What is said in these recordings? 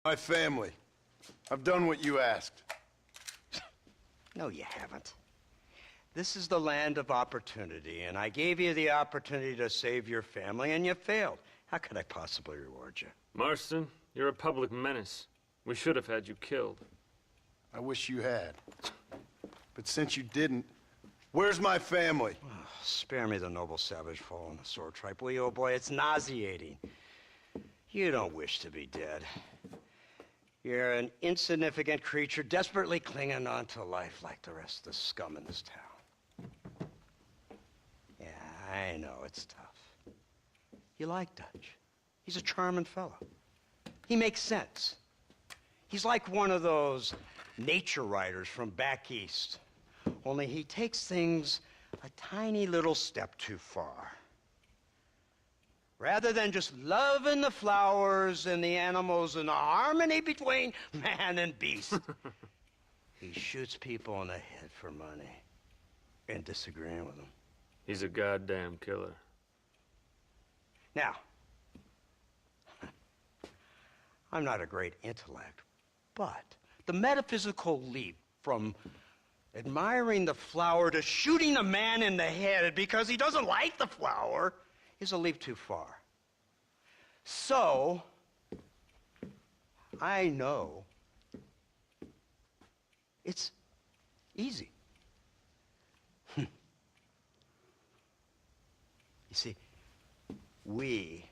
My family. I've done what you asked. No, you haven't. This is the land of opportunity, and I gave you the opportunity to save your family, and you failed. How could I possibly reward you? Marston, you're a public menace. We should have had you killed. I wish you had. But since you didn't, where's my family? Oh, spare me the noble savage fall on the sword tripe, will you, old boy? It's nauseating. You don't wish to be dead. You're an insignificant creature desperately clinging on to life like the rest of the scum in this town. Yeah, I know, it's tough. You like Dutch. He's a charming fellow. He makes sense. He's like one of those nature writers from back east. Only he takes things a tiny little step too far. Rather than just loving the flowers and the animals and the harmony between man and beast, he shoots people in the head for money and disagreeing with them. He's a goddamn killer. Now, I'm not a great intellect, but the metaphysical leap from admiring the flower to shooting a man in the head because he doesn't like the flower is a leap too far. So, I know it's easy. You see, me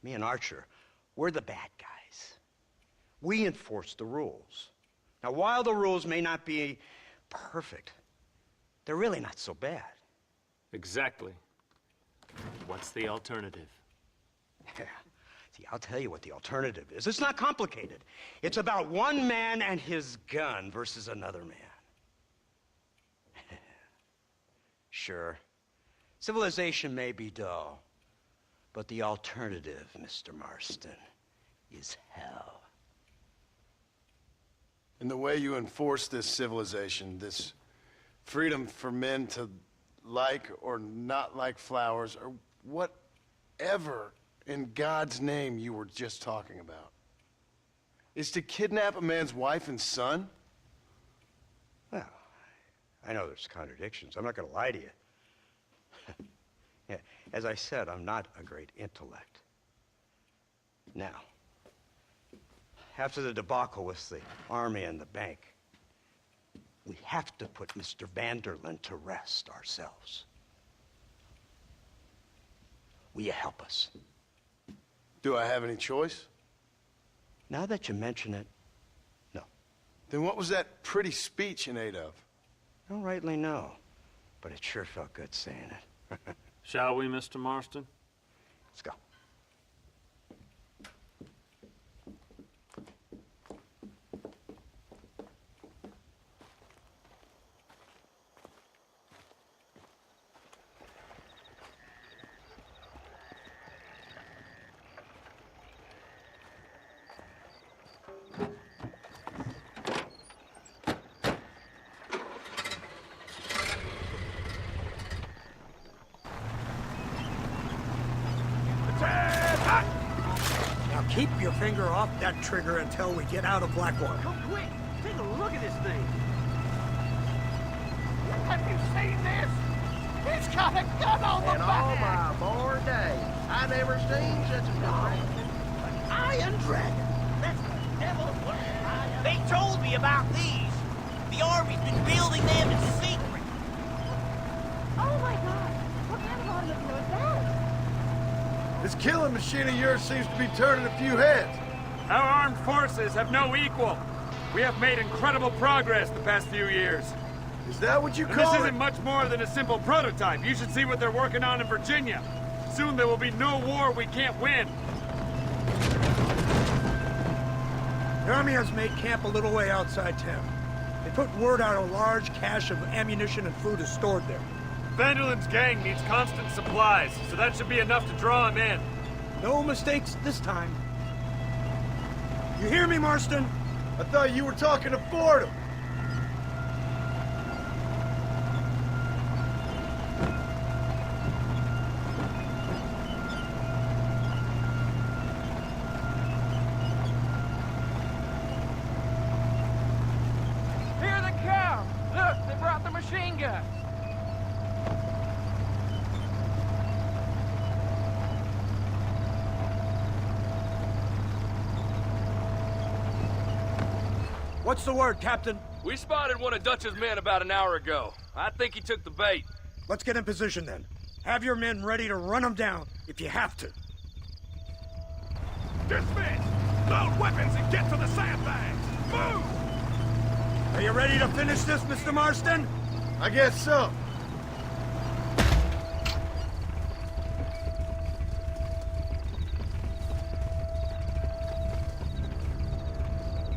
and Archer, we're the bad guys. We enforce the rules. Now, while the rules may not be perfect, they're really not so bad. Exactly. What's the alternative? Yeah. See, I'll tell you what the alternative is. It's not complicated. It's about one man and his gun versus another man. Sure, civilization may be dull, but the alternative, Mr. Marston, is hell. And the way you enforce this civilization, this freedom for men to like or not like flowers, or whatever in God's name you were just talking about, is to kidnap a man's wife and son? Well, I know there's contradictions. I'm not going to lie to you. Yeah, as I said, I'm not a great intellect. Now, after the debacle with the army and the bank, we have to put Mr. Vanderlyn to rest ourselves. Will you help us? Do I have any choice? Now that you mention it, no. Then what was that pretty speech in aid of? I don't rightly know, but it sure felt good saying it. Shall we, Mr. Marston? Let's go. Now keep your finger off that trigger until we get out of Blackwater. Come quick! Take a look at this thing! Have you seen this? He's got a gun on the In back! all my born days, I never seen such a thing. An iron dragon! That's the devil's work! They told me about these! The Army's been building them in secret! Oh my God! What kind of automobile is that? This killing machine of yours seems to be turning a few heads. Our armed forces have no equal. We have made incredible progress the past few years. Is that what you And call this it? isn't much more than a simple prototype. You should see what they're working on in Virginia. Soon there will be no war we can't win. The Army has made camp a little way outside town. They put word out a large cache of ammunition and food is stored there. Vanderlyn's gang needs constant supplies, so that should be enough to draw him in. No mistakes this time. You hear me, Marston? I thought you were talking to Fordham. finger! What's the word, Captain? We spotted one of Dutch's men about an hour ago. I think he took the bait. Let's get in position then. Have your men ready to run them down if you have to. Dismiss! Load weapons and get to the sandbags! Move! Are you ready to finish this, Mr. Marston? I guess so.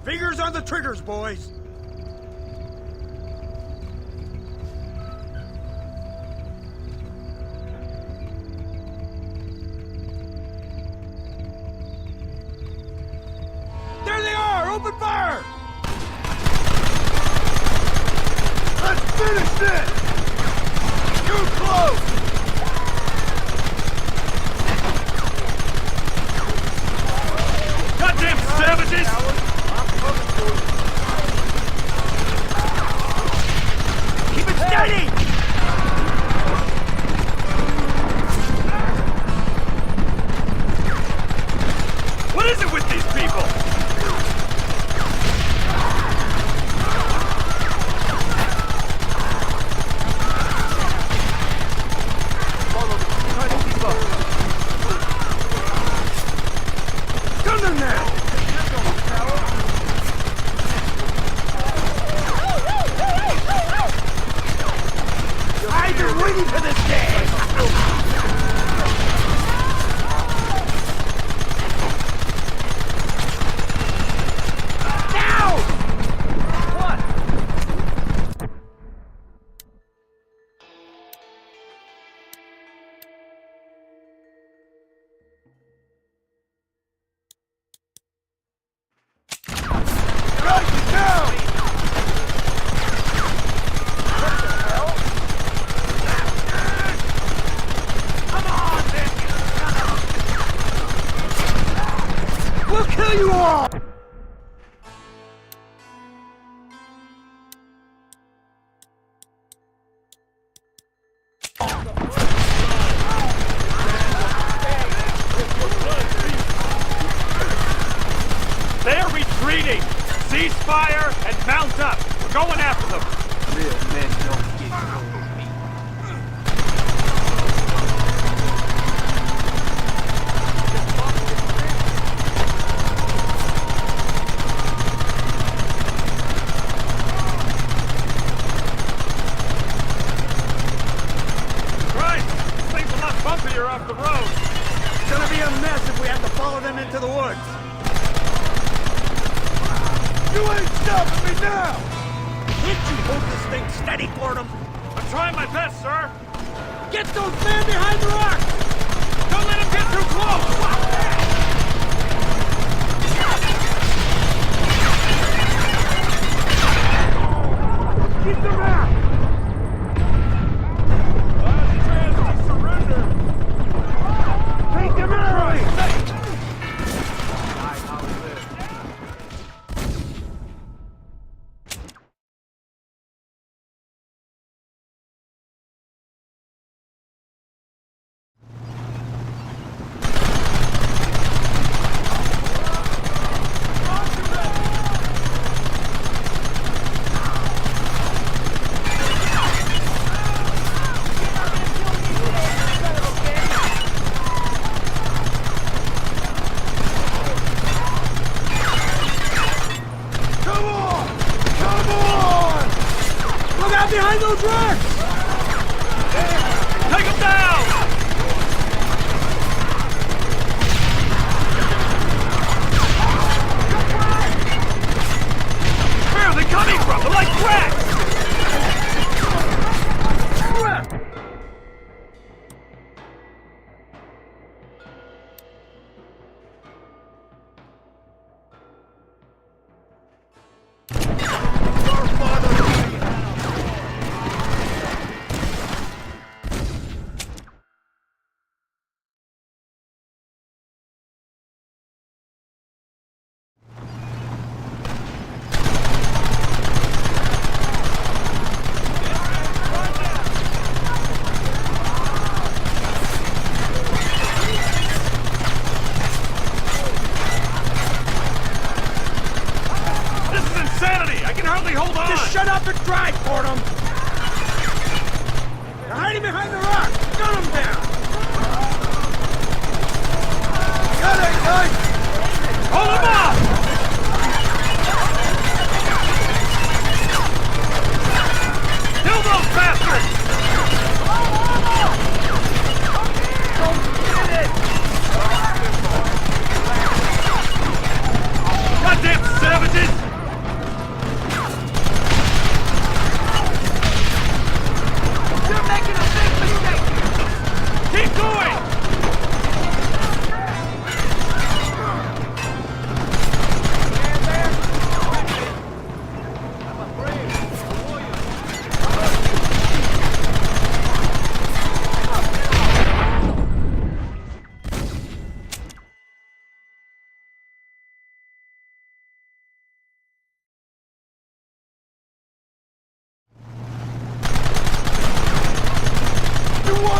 Fingers on the triggers, boys. There they are! Open fire! Let's finish this! Too close! Goddamn savages! Keep it steady! What is it with these people? Gun them now! I've been waiting for this day! Now! Right down! We'll kill you all! They're retreating! Cease fire and mount up! We're going after them! Real men don't get cold. Christ! This thing's a lot bumpier off the road! It's gonna be a mess if we have to follow them into the woods. You ain't stopping me now! Can't you hold this thing steady for them? I'm trying my best, sir! Get those men behind the rocks! Don't let him get too close! Keep them out! Last chance to surrender! Take them early! Come on! Come on! Look out behind those rocks! Take him down! Where are they coming from? They're like rats!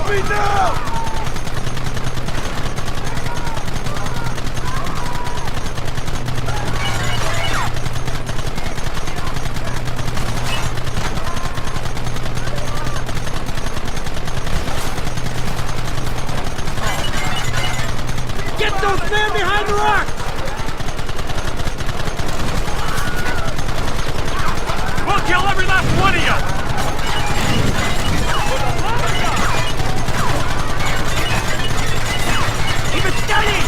Help me now! Get those men behind the rock! We'll kill every last one of you! Keep it steady!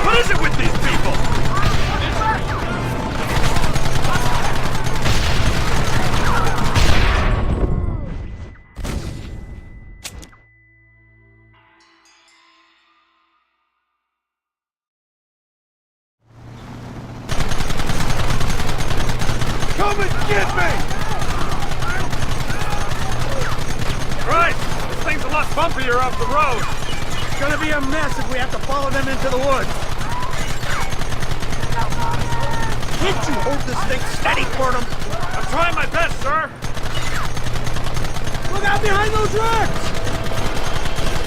What is it with these people? Come and get me! Right! This thing's a lot bumpier off the road! It's gonna be a mess if we have to follow them into the woods. Can't you hold this thing steady for them? I'm trying my best, sir! Look out behind those rocks!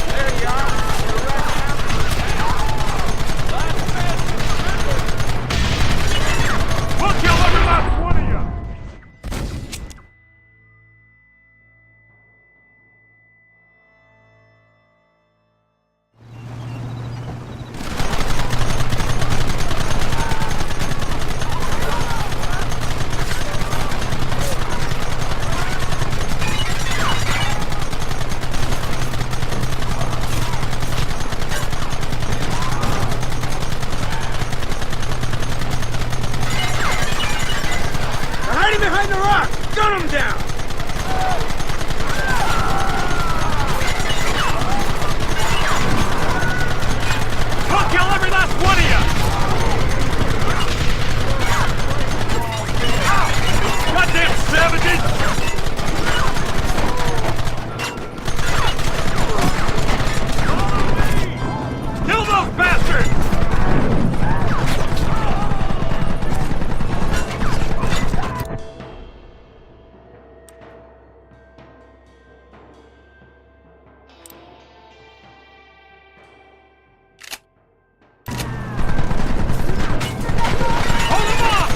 There you are! We'll kill every last one of you! They're hiding behind the rock! Gun them down! We'll kill every last one of you! Goddamn savages! Kill those bastards! Hold them off!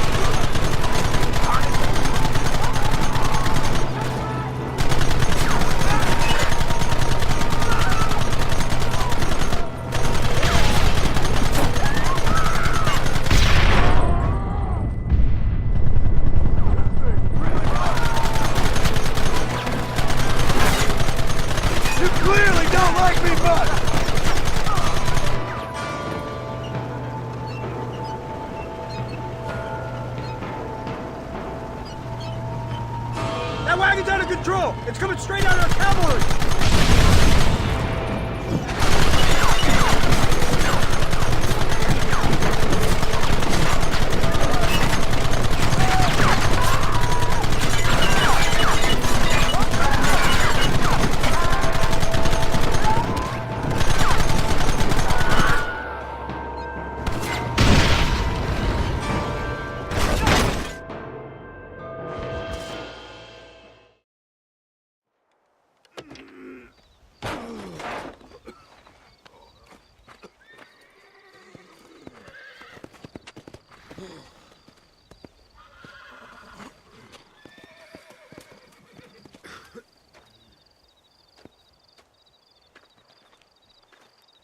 You clearly don't like me much! That wagon's out of control! It's coming straight out of our cavalry!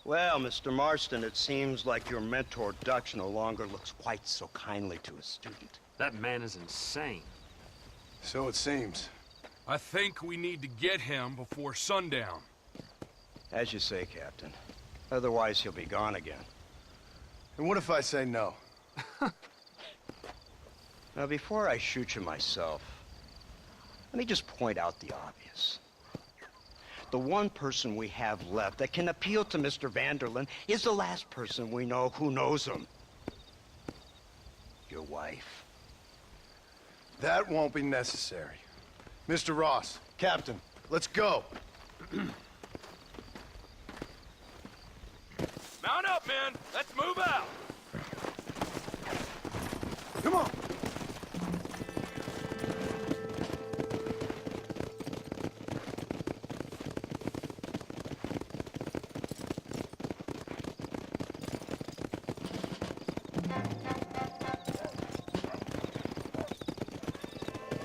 Well, Mr. Marston, it seems like your mentor Dutch no longer looks quite so kindly to his student. That man is insane. So it seems. I think we need to get him before sundown. As you say, Captain. Otherwise, he'll be gone again. And what if I say no? Now, before I shoot you myself, let me just point out the obvious. The one person we have left that can appeal to Mr. Vanderlyn is the last person we know who knows him. Your wife. That won't be necessary. Mr. Ross, Captain, let's go. Mount up, men! Let's move out! Come on.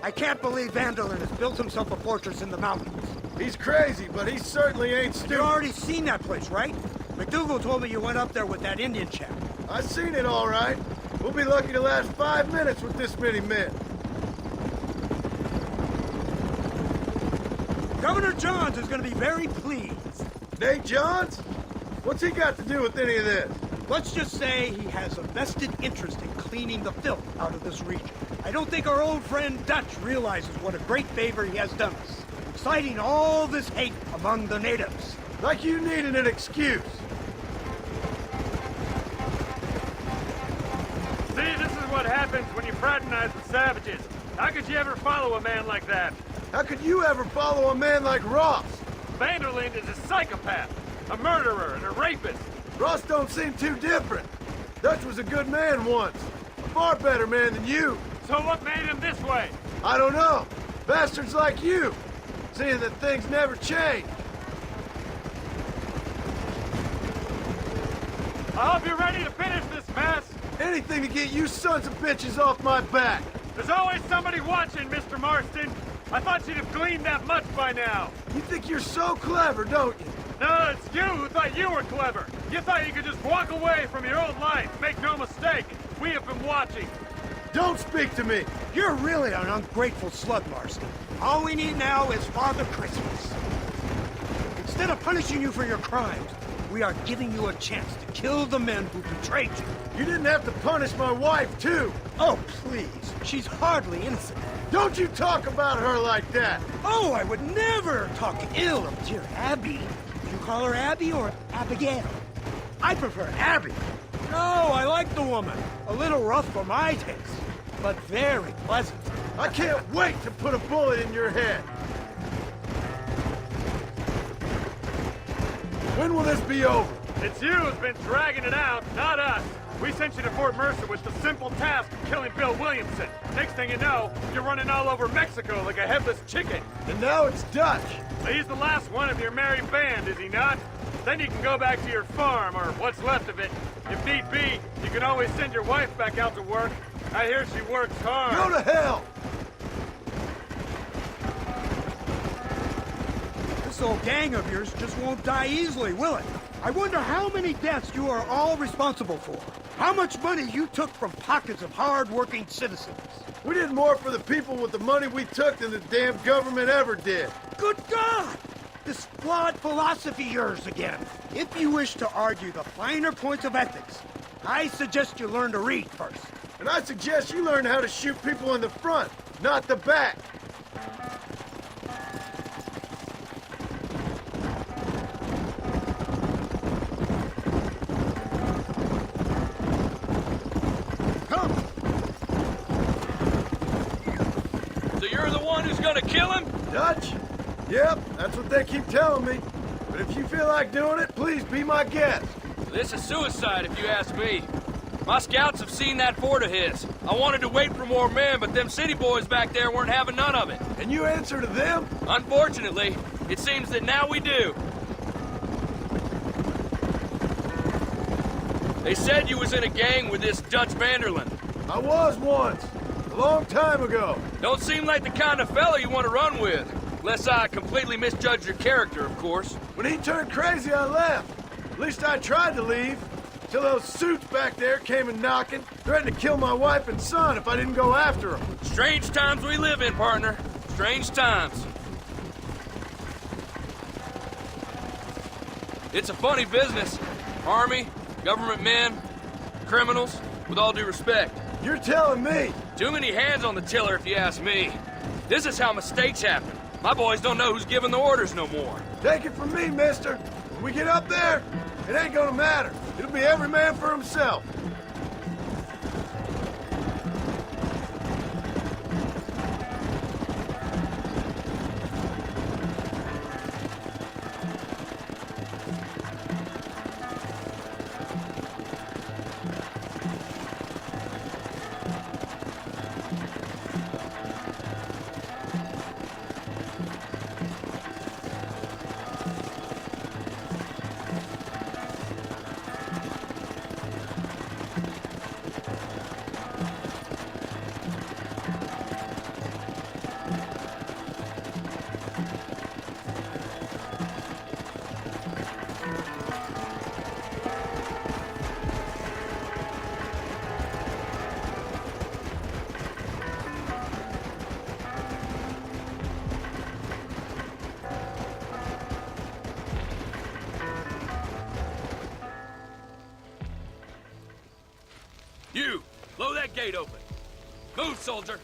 I can't believe Vanderlyn has built himself a fortress in the mountains. He's crazy, but he certainly ain't You've stupid. already seen that place, right? McDougal told me you went up there with that Indian chap. I seen it all right. We'll be lucky to last 5 minutes with this many men. Governor Johns is going to be very pleased. Nate Johns? What's he got to do with any of this? Let's just say he has a vested interest in cleaning the filth out of this region. I don't think our old friend Dutch realizes what a great favor he has done us, inciting all this hate among the natives. Like you needed an excuse. See, this is what happens when you fraternize with savages. How could you ever follow a man like that? How could you ever follow a man like Ross? Vanderlyn is a psychopath, a murderer, and a rapist. Ross don't seem too different. Dutch was a good man once. A far better man than you. So what made him this way? I don't know. Bastards like you. Seeing that things never change. I hope you're ready to finish this mess. Anything to get you sons of bitches off my back. There's always somebody watching, Mr. Marston. I thought you'd have gleaned that much by now. You think you're so clever, don't you? No, it's you who thought you were clever. You thought you could just walk away from your old life. Make no mistake, we have been watching. Don't speak to me. You're really an ungrateful slug, Marston. All we need now is Father Christmas. Instead of punishing you for your crimes, we are giving you a chance to kill the men who betrayed you. You didn't have to punish my wife, too. Oh, please. She's hardly innocent. Don't you talk about her like that. Oh, I would never talk ill of dear Abby. You call her Abby or Abigail? I prefer Abby. No, I like the woman. A little rough for my taste, but very pleasant. I can't wait to put a bullet in your head. When will this be over? It's you who's been dragging it out, not us. We sent you to Fort Mercer with the simple task of killing Bill Williamson. Next thing you know, you're running all over Mexico like a headless chicken. And now it's Dutch. He's the last one of your merry band, is he not? Then you can go back to your farm, or what's left of it. If need be, you can always send your wife back out to work. I hear she works hard. Go to hell! This old gang of yours just won't die easily, will it? I wonder how many deaths you are all responsible for. How much money you took from pockets of hard-working citizens. We did more for the people with the money we took than the damn government ever did. Good God! This flawed philosophy of yours again. If you wish to argue the finer points of ethics, I suggest you learn to read first. And I suggest you learn how to shoot people in the front, not the back. Come! So you're the one who's gonna kill him? Dutch? Yep, that's what they keep telling me. But if you feel like doing it, please be my guest. This is suicide, if you ask me. My scouts have seen that fort of his. I wanted to wait for more men, but them city boys back there weren't having none of it. And you answer to them? Unfortunately, it seems that now we do. They said you was in a gang with this Dutch Vanderlyn. I was once. A long time ago. Don't seem like the kind of fella you want to run with. Unless I completely misjudged your character, of course. When he turned crazy, I left. At least I tried to leave. Till those suits back there came and knocking, threatened to kill my wife and son if I didn't go after them. Strange times we live in, partner. Strange times. It's a funny business. Army, government men, criminals, with all due respect. You're telling me? Too many hands on the tiller, if you ask me. This is how mistakes happen. My boys don't know who's giving the orders no more. Take it from me, mister. When we get up there, it ain't gonna matter. It'll be every man for himself. gate open. Move, soldier.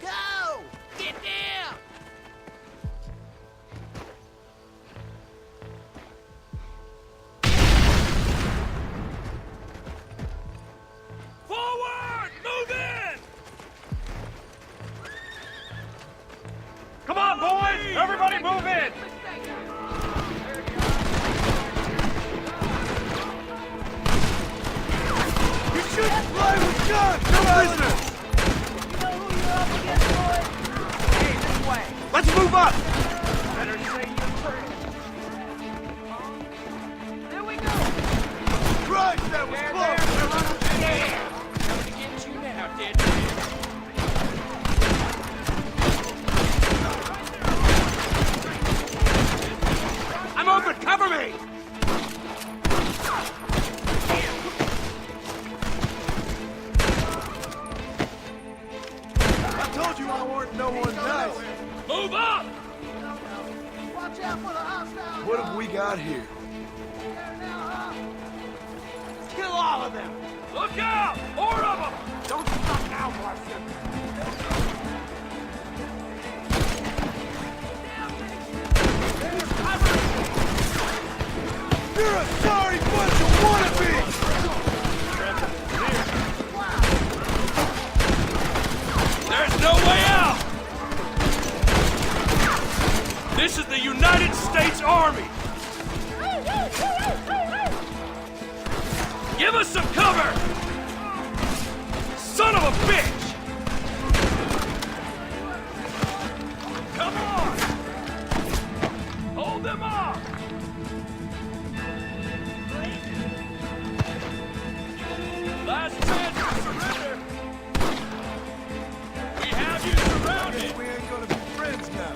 Go! Get down! Forward! Move in! Come on, boys! Everybody move in! You shouldn't fly with guns! No business! You know who you're up against, boys? Hey, this way. Let's move up! Better say your prayers. There we go. Christ, that was close! Yeah! Coming to get you now, dead man. I'm open! Cover me! I told you I weren't no one nice. Move up! Watch out for the hostiles! What have we got here? Kill all of them! Look out! More of them! Don't stop now, Martian! You're a sorry bunch of wannabes! There's no way out! This is the United States Army! Give us some cover! Son of a bitch! Come on! Hold them off! Last chance to surrender! We have you surrounded! We ain't gonna be friends now.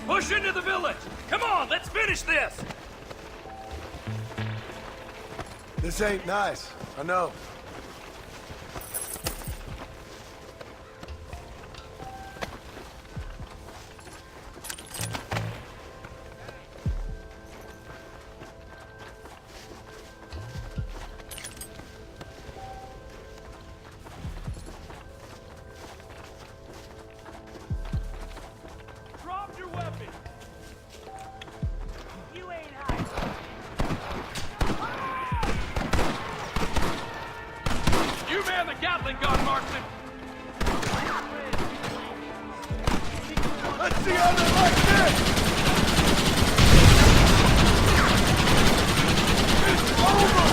Push into the village! Come on, let's finish this! This ain't nice. I know. Drop your weapon! You ain't hiding! You man the Gatling gun, Marston! Let's see how they like this! It's over!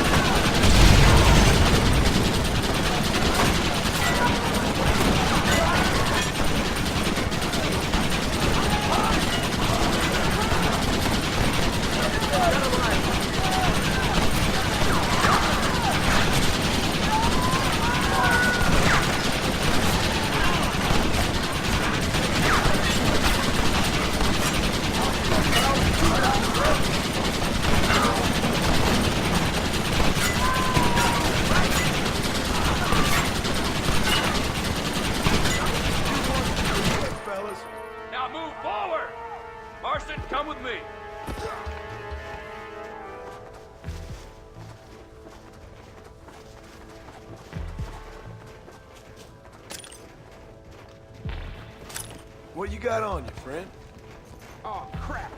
Fellas. Now move forward! Marston, come with me! What you got on you, friend? Oh, crap!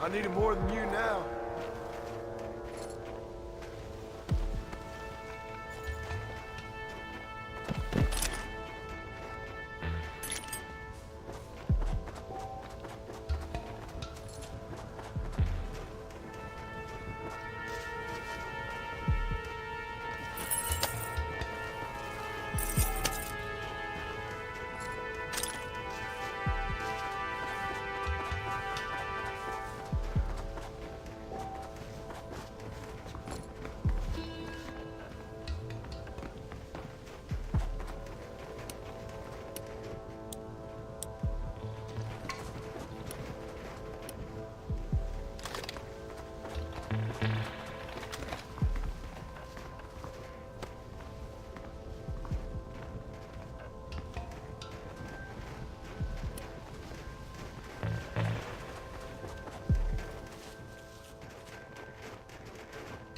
I need him more than you now.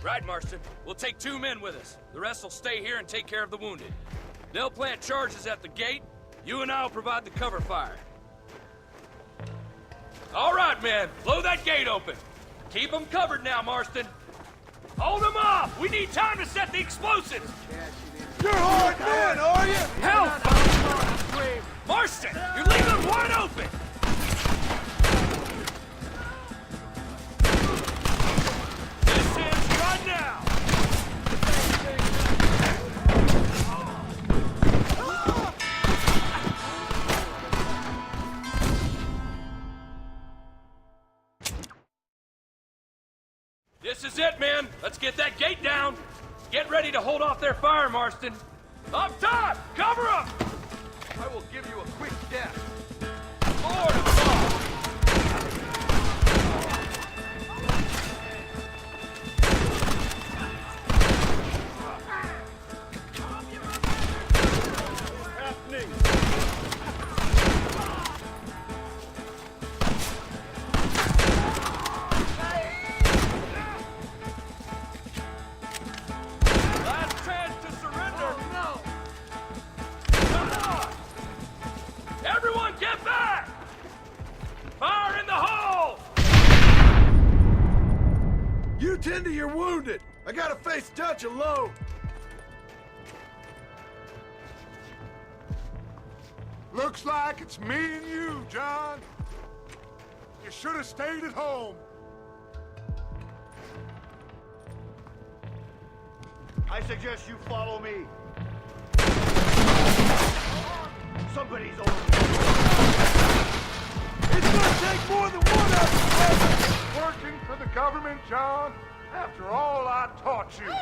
Right, Marston. We'll take 2 men with us. The rest will stay here and take care of the wounded. They'll plant charges at the gate. You and I'll provide the cover fire. All right, men. Blow that gate open. Keep them covered now, Marston. Hold them off! We need time to set the explosives! You're hard men, are you? Help! Marston! You're leaving them wide open! This ends right now! This is it, men. Let's get that gate down. Get ready to hold off their fire, Marston. Up top! Cover them! I will give you a quick death. Lord above! Happening. Last chance to surrender! No! Come on! Everyone get back! Fire in the hole! You tend to your wounded. I gotta face Dutch alone. Looks like it's me and you, John. You should have stayed at home. I suggest you follow me. Somebody's over. It's gonna take more than one of us. Working for the government, John, after all I taught you.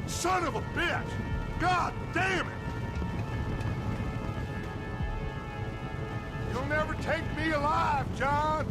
Son of a bitch! God damn it! You'll never take me alive, John!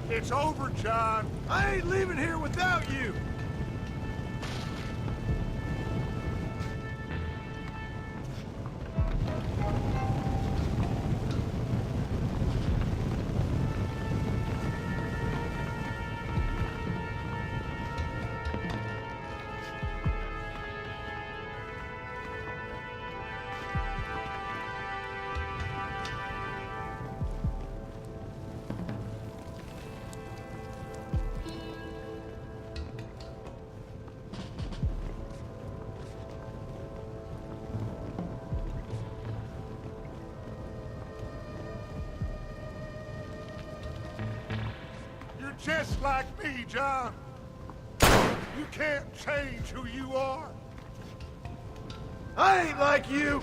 It's over, John. I ain't leaving here without you. Just like me, John. You can't change who you are. I ain't like you.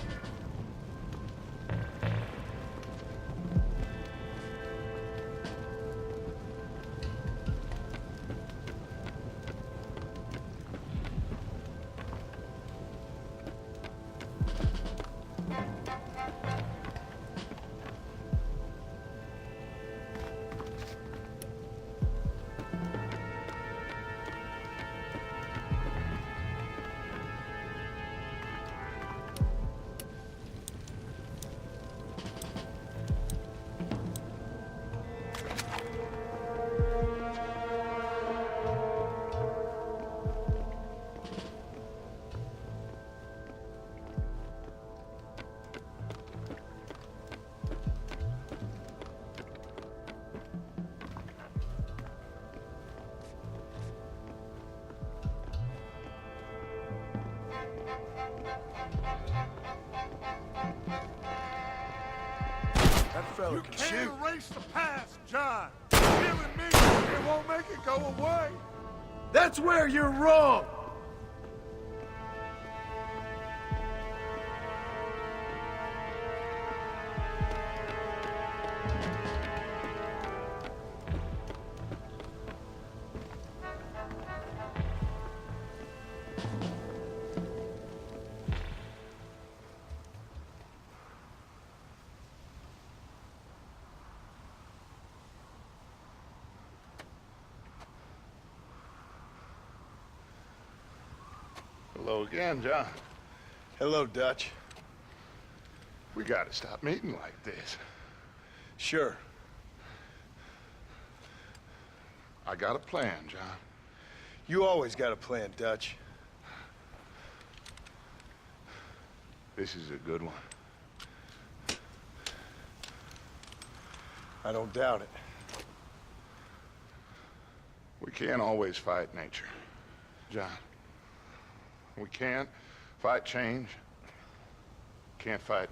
That fella You can can't shoot. erase the past, John. Killing me, it won't make it go away. That's where you're wrong. Hello again, John. Hello, Dutch. We gotta stop meeting like this. Sure. I got a plan, John. You always got a plan, Dutch. This is a good one. I don't doubt it. We can't always fight nature, John. We can't fight change. Can't fight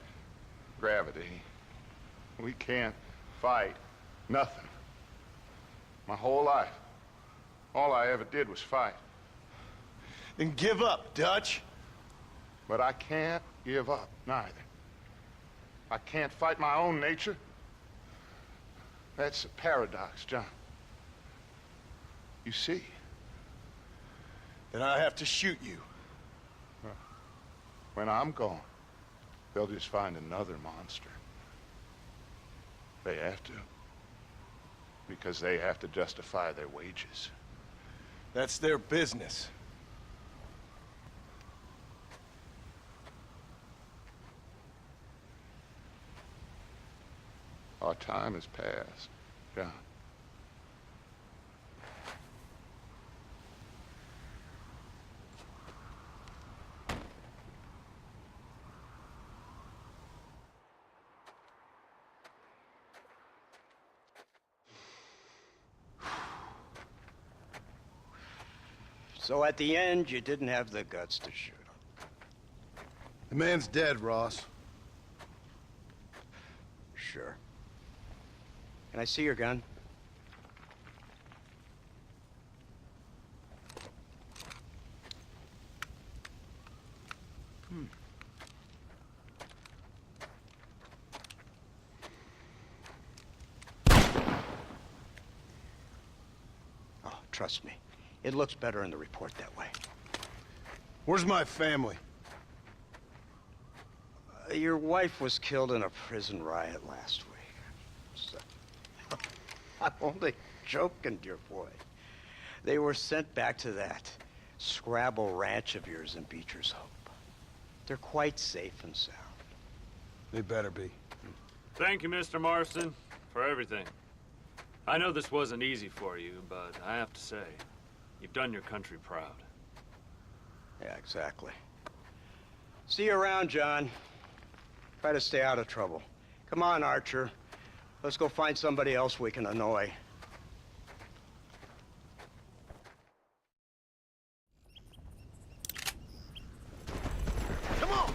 gravity. We can't fight nothing. My whole life, all I ever did was fight. Then give up, Dutch. But I can't give up, neither. I can't fight my own nature. That's a paradox, John. You see? Then I have to shoot you. When I'm gone, they'll just find another monster. They have to. Because they have to justify their wages. That's their business. Our time has passed, John. So at the end, you didn't have the guts to shoot him. The man's dead, Ross. Sure. Can I see your gun? Oh, trust me. It looks better in the report that way. Where's my family? Your wife was killed in a prison riot last week. So, I'm only joking, dear boy. They were sent back to that Scrabble ranch of yours in Beecher's Hope. They're quite safe and sound. They better be. Thank you, Mr. Marston, for everything. I know this wasn't easy for you, but I have to say, you've done your country proud. Yeah, exactly. See you around, John. Try to stay out of trouble. Come on, Archer. Let's go find somebody else we can annoy. Come on!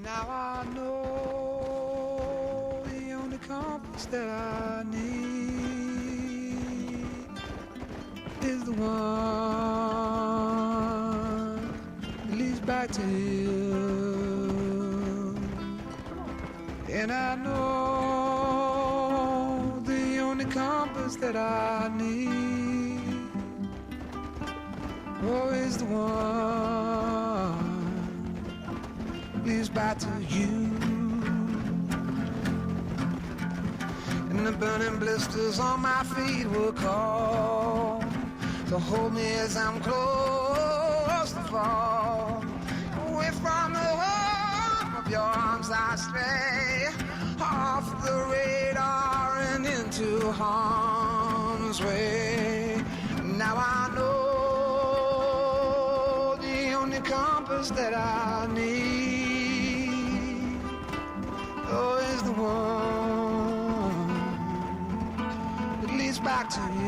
Now I know the only compass that I need is the one that leads back to you. And I know the only compass that I need, oh, is the one leads back to you. And the burning blisters on my feet will call to hold me as I'm close to fall. Away from the warmth of your arms I stray, off the radar and into harm's way. Now I know the only compass that I need back to you.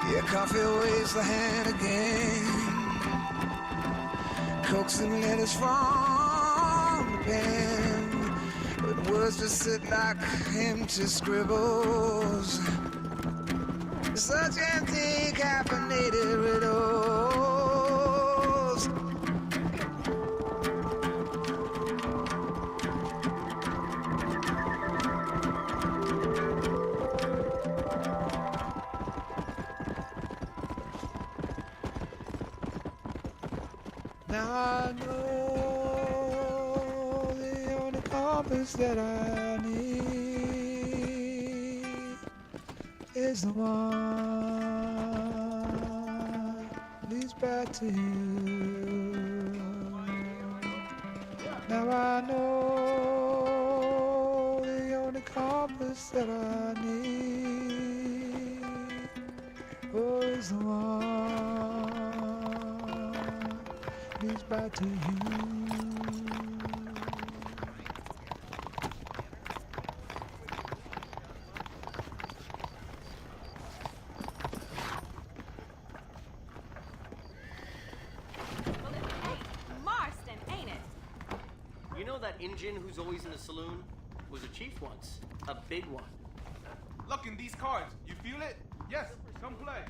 Yeah, coffee waves the hand again, coaxing letters from the pen, but words just sit like empty scribbles, such empty caffeinated riddles. Now I know the only compass that I need is the one that leads back to you. Now I know the only compass that I need is the one leads back to you. Marston, ain't it? You know that Injun who's always in the saloon? Was a chief once. A big one. Look in these cards. You feel it? Yes, come play.